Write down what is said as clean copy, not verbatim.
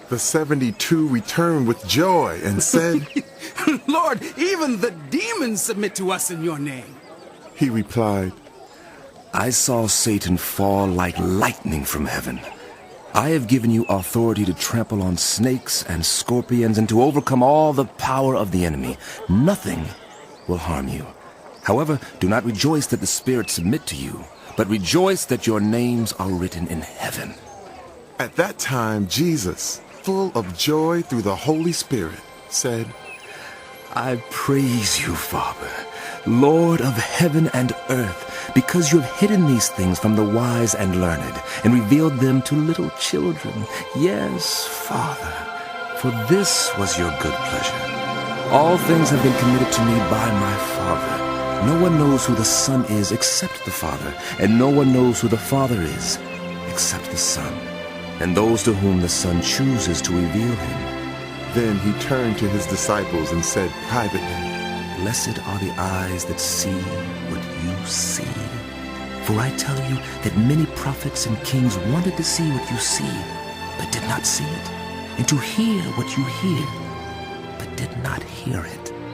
The 72 returned with joy and said, Lord, even the demons submit to us in your name. He replied, I saw Satan fall like lightning from heaven. I have given you authority to trample on snakes and scorpions and to overcome all the power of the enemy. Nothing will harm you. However, do not rejoice that the spirits submit to you, but rejoice that your names are written in heaven. At that time, Jesus, full of joy through the Holy Spirit, said, I praise you, Father, Lord of heaven and earth, because you have hidden these things from the wise and learned, and revealed them to little children. Yes, Father, for this was your good pleasure. All things have been committed to me by my Father. No one knows who the Son is except the Father, and no one knows who the Father is except the Son, and those to whom the Son chooses to reveal him. Then he turned to his disciples and said privately, Blessed are the eyes that see what you see. For I tell you that many prophets and kings wanted to see what you see, but did not see it, and to hear what you hear, but did not hear it.